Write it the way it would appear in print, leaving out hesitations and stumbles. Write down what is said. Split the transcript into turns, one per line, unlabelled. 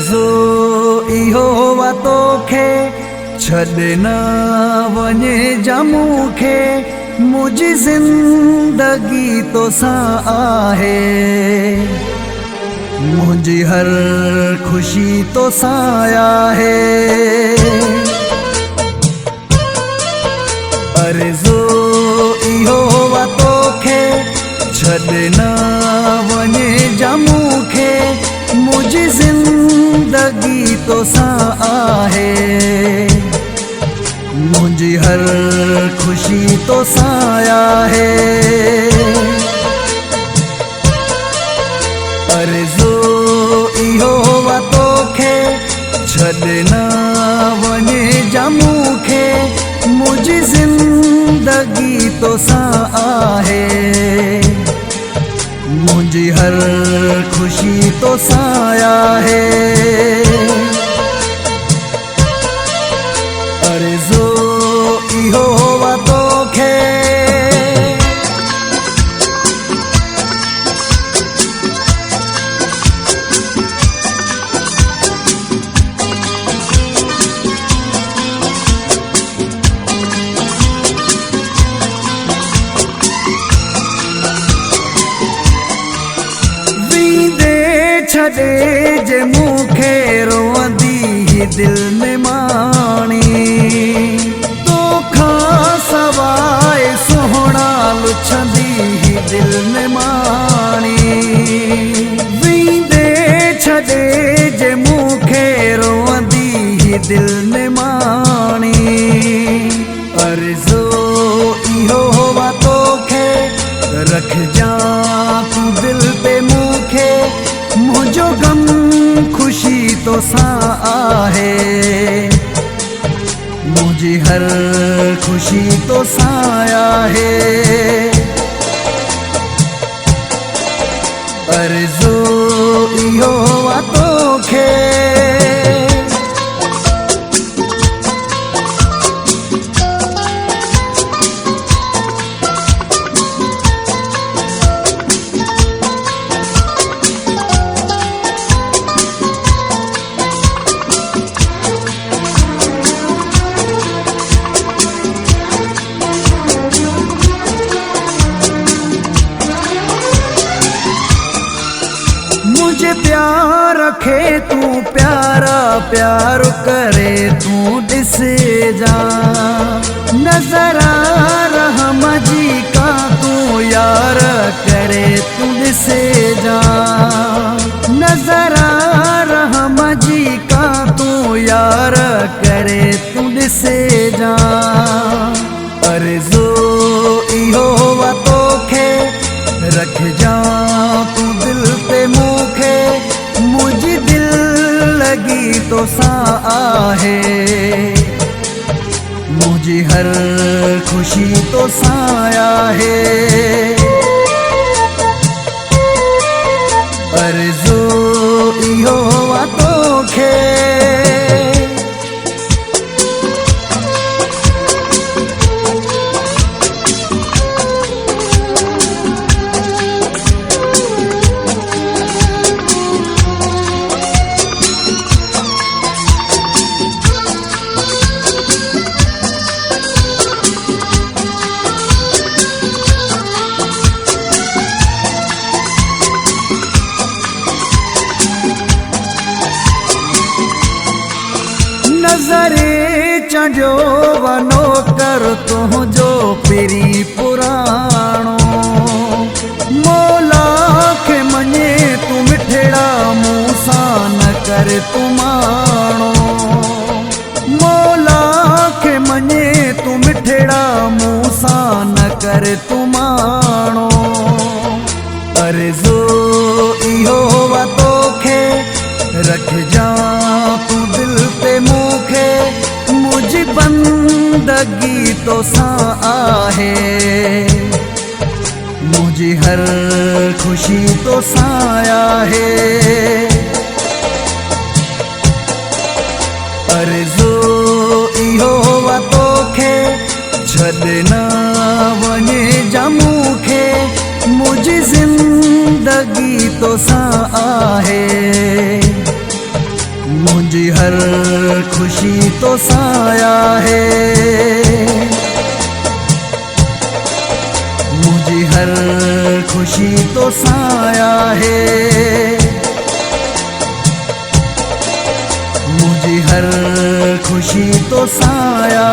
अर्ज़ो इहो वा तोखे छॾना वञे जमूखे मुझी जिंदगी तोसां आहे मुझी हर खुशी तोसां आहे अर्ज़ो इहो वा तोखे छॾना वञे जमूखे मुझी जिंदगी तोसां आहे मुझी हर खुशी तोसां आहे अर्ज़ो इहो वा तोखे छॾना वञे जमूखे मुझी जिंदगी तोसां आहे मुझी हर खुशी तोसां आहे अर्ज़ो इहो वा तोखे छॾे जे मूंखे रोअंदी दिल में माणी तोखां सवाइ सुहिणा लुछंदी दिल में माणी वींदे छॾे जे मूंखे रोअंदी दिल में माणी अर्ज़ो इहो वा तोखे रखजां तूं दिल पे मूंखे मुझो गम खुशी तोसां आहे मुझी हर खुशी तोसां आहे अर्ज़ो इहो वा तोखे मुझे प्यार रखे तू प्यारा प्यार करे तू दिसे जा नजरा रहम जी का तू यार करे तू दिसे जा नजरा रहम जी का तू यार करे तू दिसे जा अर्ज़ो इहो वा तोखे रखजां तू दिल पे मूंखे मुझी दिल लगी तोसां आहे मुझी हर खुशी तोसां आहे अर्ज़ो इहो वा तोखे नज़रे चढ़ियो वनो कर तुंहिंजो पिरी पुराणो मौला खे मञे तूं मिठड़ा मूं सां न कर तूं माणो मौला खे मञे तूं मिठड़ा मूं सां न कर तूं माणो अर्ज़ो इहो वा तोखे रखजां तूं दिल पे मूंखे मुझी बंदगी तोसां आहे मुझी हर खुशी तोसां आहे अर्ज़ो इहो वा तोखे छॾना वञे जमूखे मुझी जिंदगी तोसां आहे मुझे हर खुशी तो साया है, मुझे हर खुशी तो साया है, मुझे हर खुशी तो साया